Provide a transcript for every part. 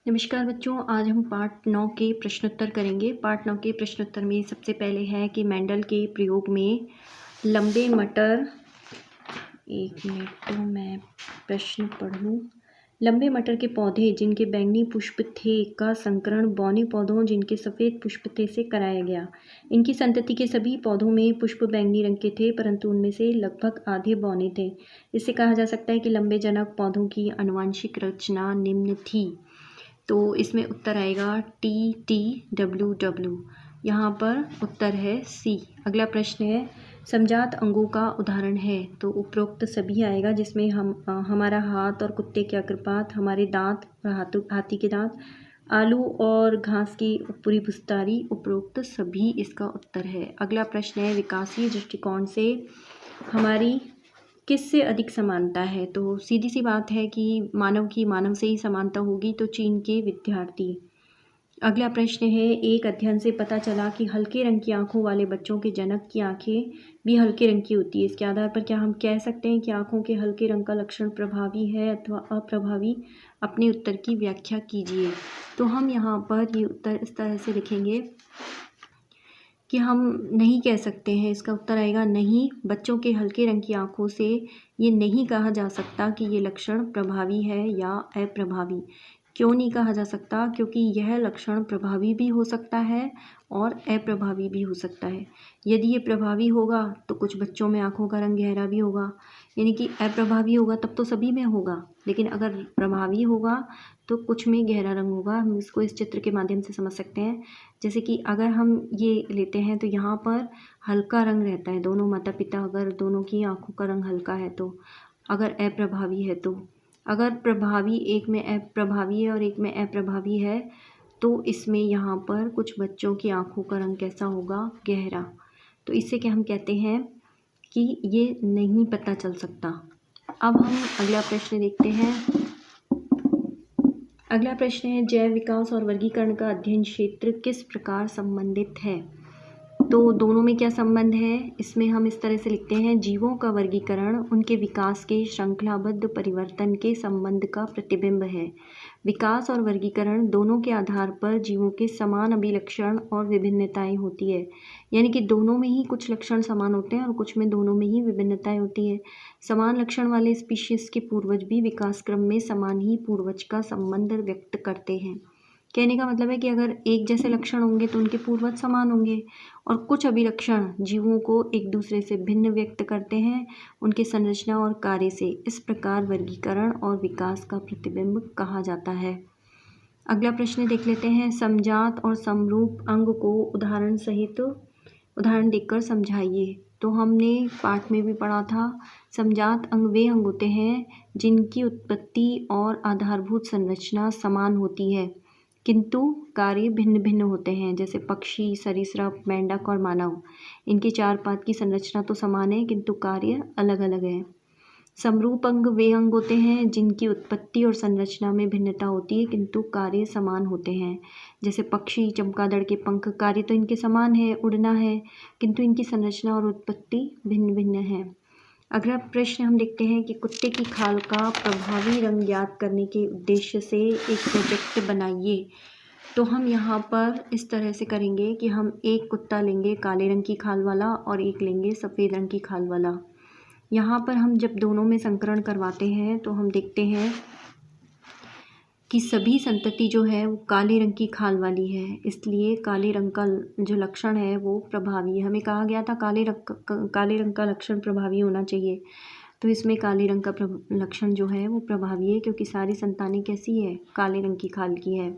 नमस्कार बच्चों, आज हम पार्ट 9 के प्रश्नोत्तर करेंगे। पार्ट 9 के प्रश्नोत्तर में सबसे पहले है कि मेंडल के प्रयोग में लंबे मटर, एक मिनट तो मैं प्रश्न पढ़ लूँ। लंबे मटर के पौधे जिनके बैंगनी पुष्प थे का संकरण बौने पौधों जिनके सफ़ेद पुष्प थे से कराया गया। इनकी संतति के सभी पौधों में पुष्प बैंगनी रंग के थे, परंतु उनमें से लगभग आधे बौने थे। इससे कहा जा सकता है कि लंबे जनक पौधों की आनुवंशिक रचना निम्न थी। तो इसमें उत्तर आएगा TTWW। यहाँ पर उत्तर है सी। अगला प्रश्न है समजात अंगों का उदाहरण है, तो उपरोक्त सभी आएगा जिसमें हमारा हाथ और कुत्ते के अग्रपात, हमारे दांत और हाथी के दांत, आलू और घास की ऊपरी भुस्तारी, उपरोक्त सभी इसका उत्तर है। अगला प्रश्न है विकासीय दृष्टिकोण से हमारी किससे अधिक समानता है, तो सीधी सी बात है कि मानव की मानव से ही समानता होगी, तो चीन के विद्यार्थी। अगला प्रश्न है एक अध्ययन से पता चला कि हल्के रंग की आंखों वाले बच्चों के जनक की आंखें भी हल्के रंग की होती है। इसके आधार पर क्या हम कह सकते हैं कि आंखों के हल्के रंग का लक्षण प्रभावी है अथवा अप्रभावी? अपने उत्तर की व्याख्या कीजिए। तो हम यहाँ पर ये उत्तर इस तरह से लिखेंगे कि हम नहीं कह सकते हैं। इसका उत्तर आएगा नहीं। बच्चों के हल्के रंग की आंखों से ये नहीं कहा जा सकता कि ये लक्षण प्रभावी है या अप्रभावी। क्यों नहीं कहा जा सकता? क्योंकि यह लक्षण प्रभावी भी हो सकता है और अप्रभावी भी हो सकता है। यदि ये प्रभावी होगा तो कुछ बच्चों में आंखों का रंग गहरा भी होगा, यानी कि अप्रभावी होगा तब तो सभी में होगा, लेकिन अगर प्रभावी होगा तो कुछ में गहरा रंग होगा। हम इसको इस चित्र के माध्यम से समझ सकते हैं। जैसे कि अगर हम ये लेते हैं तो यहाँ पर हल्का रंग रहता है, दोनों माता पिता अगर दोनों की आंखों का रंग हल्का है तो, अगर अप्रभावी है तो, अगर प्रभावी एक में अप्रभावी है और एक में अप्रभावी है तो इसमें यहाँ पर कुछ बच्चों की आंखों का रंग कैसा होगा? गहरा। तो इससे क्या हम कहते हैं कि ये नहीं पता चल सकता। अब हम अगला प्रश्न देखते हैं। अगला प्रश्न है जैव विकास और वर्गीकरण का अध्ययन क्षेत्र किस प्रकार संबंधित है? तो दोनों में क्या संबंध है? इसमें हम इस तरह से लिखते हैं जीवों का वर्गीकरण उनके विकास के श्रृंखलाबद्ध परिवर्तन के संबंध का प्रतिबिंब है। विकास और वर्गीकरण दोनों के आधार पर जीवों के समान अभिलक्षण और विभिन्नताएं होती है, यानी कि दोनों में ही कुछ लक्षण समान होते हैं और कुछ में दोनों में ही विभिन्नताएं होती है। समान लक्षण वाले स्पीशीज के पूर्वज भी विकास क्रम में समान ही पूर्वज का संबंध व्यक्त करते हैं। कहने का मतलब है कि अगर एक जैसे लक्षण होंगे तो उनके पूर्वज समान होंगे, और कुछ अभिलक्षण जीवों को एक दूसरे से भिन्न व्यक्त करते हैं उनके संरचना और कार्य से। इस प्रकार वर्गीकरण और विकास का प्रतिबिंब कहा जाता है। अगला प्रश्न देख लेते हैं समजात और समरूप अंग को उदाहरण देकर समझाइए। तो हमने पाठ में भी पढ़ा था, समजात अंग वे अंग होते हैं जिनकी उत्पत्ति और आधारभूत संरचना समान होती है किंतु कार्य भिन्न भिन्न होते हैं। जैसे पक्षी, सरीसृप, मेंढक और मानव, इनके चार पाद की संरचना तो समान है किंतु कार्य अलग अलग है। समरूप अंग वे अंग होते हैं जिनकी उत्पत्ति और संरचना में भिन्नता होती है किंतु कार्य समान होते हैं। जैसे पक्षी, चमगादड़ के पंख, कार्य तो इनके समान है, उड़ना है, किंतु इनकी संरचना और उत्पत्ति भिन्न भिन्न है। अगला प्रश्न हम देखते हैं कि कुत्ते की खाल का प्रभावी रंग ज्ञात करने के उद्देश्य से एक प्रोजेक्ट बनाइए। तो हम यहाँ पर इस तरह से करेंगे कि हम एक कुत्ता लेंगे काले रंग की खाल वाला और एक लेंगे सफ़ेद रंग की खाल वाला। यहाँ पर हम जब दोनों में संकरण करवाते हैं तो हम देखते हैं कि सभी संतति जो है वो काले रंग की खाल वाली है, इसलिए काले रंग का जो लक्षण है वो प्रभावी है। हमें कहा गया था काले रंग का लक्षण प्रभावी होना चाहिए, तो इसमें काले रंग का लक्षण जो है वो प्रभावी है क्योंकि सारी संतानें कैसी है? काले रंग की खाल की है।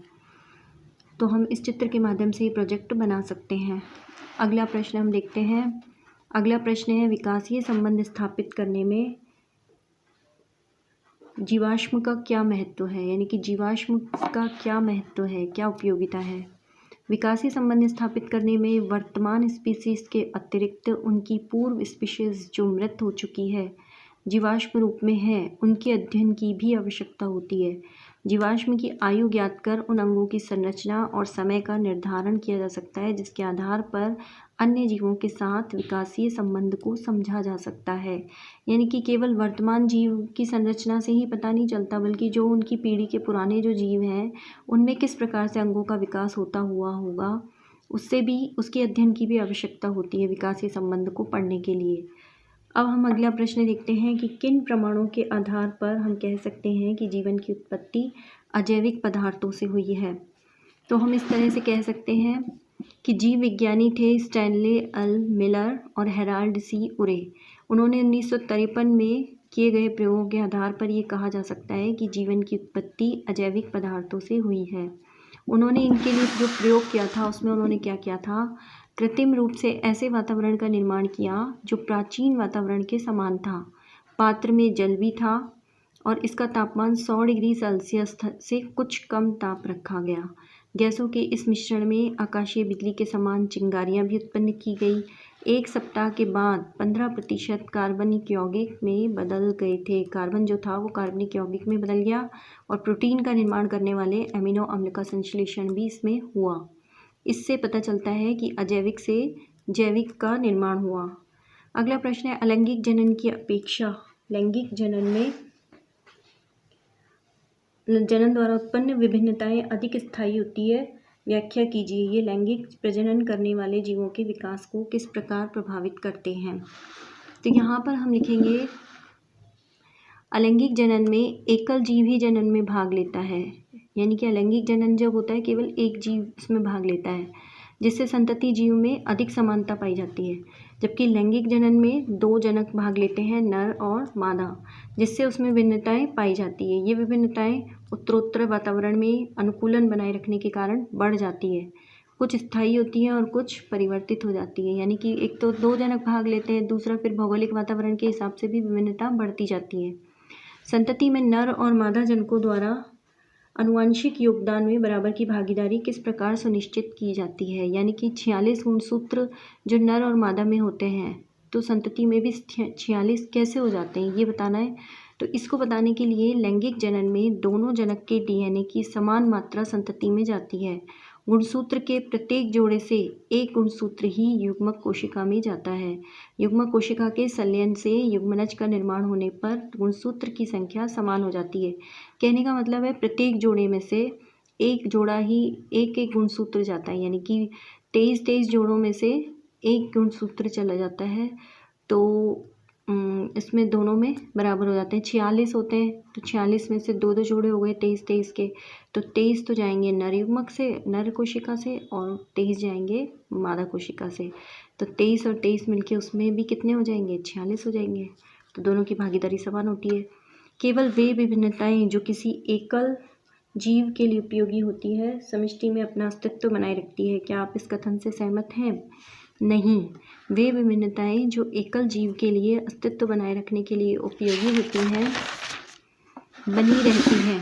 तो हम इस चित्र के माध्यम से प्रोजेक्ट बना सकते हैं। अगला प्रश्न हम देखते हैं। अगला प्रश्न है विकासीय संबंध स्थापित करने में जीवाश्म का क्या महत्व है, यानी कि जीवाश्म का क्या महत्व है, क्या उपयोगिता है? विकासीय संबंध स्थापित करने में वर्तमान स्पीशीज के अतिरिक्त उनकी पूर्व स्पीशीज जो मृत हो चुकी है, जीवाश्म रूप में है, उनके अध्ययन की भी आवश्यकता होती है। जीवाश्म की आयु ज्ञात कर उन अंगों की संरचना और समय का निर्धारण किया जा सकता है जिसके आधार पर अन्य जीवों के साथ विकासीय संबंध को समझा जा सकता है। यानी कि केवल वर्तमान जीव की संरचना से ही पता नहीं चलता, बल्कि जो उनकी पीढ़ी के पुराने जो जीव हैं उनमें किस प्रकार से अंगों का विकास होता हुआ होगा, उससे भी उसके अध्ययन की भी आवश्यकता होती है विकासीय संबंध को पढ़ने के लिए। अब हम अगला प्रश्न देखते हैं कि किन प्रमाणों के आधार पर हम कह सकते हैं कि जीवन की उत्पत्ति अजैविक पदार्थों से हुई है। तो हम इस तरह से कह सकते हैं कि जीव विज्ञानी थे स्टैनले एल मिलर और हेराल्ड सी उरे। उन्होंने 1953 में किए गए प्रयोगों के आधार पर ये कहा जा सकता है कि जीवन की उत्पत्ति अजैविक पदार्थों से हुई है। उन्होंने इनके लिए जो प्रयोग किया था उसमें उन्होंने क्या किया था, कृत्रिम रूप से ऐसे वातावरण का निर्माण किया जो प्राचीन वातावरण के समान था। पात्र में जल भी था और इसका तापमान 100 डिग्री सेल्सियस से कुछ कम ताप रखा गया। गैसों के इस मिश्रण में आकाशीय बिजली के समान चिंगारियां भी उत्पन्न की गई। 1 सप्ताह के बाद 15% कार्बनिक यौगिक में बदल गए थे। कार्बन जो था वो कार्बनिक यौगिक में बदल गया और प्रोटीन का निर्माण करने वाले अमीनो अम्ल का संश्लेषण भी इसमें हुआ। इससे पता चलता है कि अजैविक से जैविक का निर्माण हुआ। अगला प्रश्न है, अलैंगिक जनन की अपेक्षा लैंगिक जनन में जनन द्वारा उत्पन्न विभिन्नताएं अधिक स्थायी होती है। व्याख्या कीजिए, ये लैंगिक प्रजनन करने वाले जीवों के विकास को किस प्रकार प्रभावित करते हैं। तो यहाँ पर हम लिखेंगे अलैंगिक जनन में एकल जीव ही जनन में भाग लेता है। यानी कि अलैंगिक जनन जब होता है केवल एक जीव इसमें भाग लेता है, जिससे संतति जीव में अधिक समानता पाई जाती है। जबकि लैंगिक जनन में 2 जनक भाग लेते हैं, नर और मादा, जिससे उसमें भिन्नताएं पाई जाती है। ये विभिन्नताएं उत्तरोत्तर वातावरण में अनुकूलन बनाए रखने के कारण बढ़ जाती है। कुछ स्थायी होती हैं और कुछ परिवर्तित हो जाती है। यानी कि एक तो 2 जनक भाग लेते हैं, दूसरा फिर भौगोलिक वातावरण के हिसाब से भी विभिन्नता बढ़ती जाती है। संतति में नर और मादा जनकों द्वारा आनुवंशिक योगदान में बराबर की भागीदारी किस प्रकार सुनिश्चित की जाती है। यानी कि 46 गुणसूत्र जो नर और मादा में होते हैं, तो संतति में भी 46 कैसे हो जाते हैं ये बताना है। तो इसको बताने के लिए लैंगिक जनन में दोनों जनक के डीएनए की समान मात्रा संतति में जाती है। गुणसूत्र के प्रत्येक जोड़े से एक गुणसूत्र ही युग्मक कोशिका में जाता है। युग्मक कोशिका के संलयन से युग्मनज का निर्माण होने पर गुणसूत्र की संख्या समान हो जाती है। कहने का मतलब है प्रत्येक जोड़े में से एक जोड़ा ही एक एक गुणसूत्र जाता है। यानी कि 23 जोड़ों में से एक गुणसूत्र चला जाता है, तो इसमें दोनों में बराबर हो जाते हैं। 46 होते हैं तो 46 में से 2 जोड़े हो गए 23 के, तो 23 तो जाएंगे नर युग्मक से, नर कोशिका से, और 23 जाएंगे मादा कोशिका से। तो 23 और 23 मिलके उसमें भी कितने हो जाएंगे, 46 हो जाएंगे। तो दोनों की भागीदारी समान होती है। केवल वे विभिन्नताएं जो किसी एकल जीव के लिए उपयोगी होती है समष्टि में अपना अस्तित्व बनाए रखती है। क्या आप इस कथन से सहमत हैं? नहीं, वे विभिन्नताएं जो एकल जीव के लिए अस्तित्व बनाए रखने के लिए उपयोगी होती हैं बनी रहती हैं,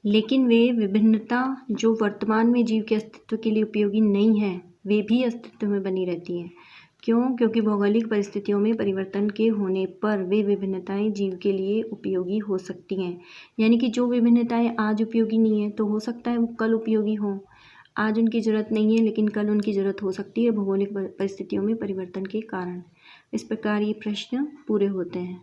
लेकिन वे विभिन्नता जो वर्तमान में जीव के अस्तित्व के लिए उपयोगी नहीं है वे भी अस्तित्व में बनी रहती हैं। क्यों? क्योंकि भौगोलिक परिस्थितियों में परिवर्तन के होने पर वे विभिन्नताएं जीव के लिए उपयोगी हो सकती हैं। यानी कि जो विभिन्नताएं आज उपयोगी नहीं है तो हो सकता है वो कल उपयोगी हों। आज उनकी ज़रूरत नहीं है लेकिन कल उनकी ज़रूरत हो सकती है भौगोलिक परिस्थितियों में परिवर्तन के कारण। इस प्रकार ये प्रश्न पूरे होते हैं।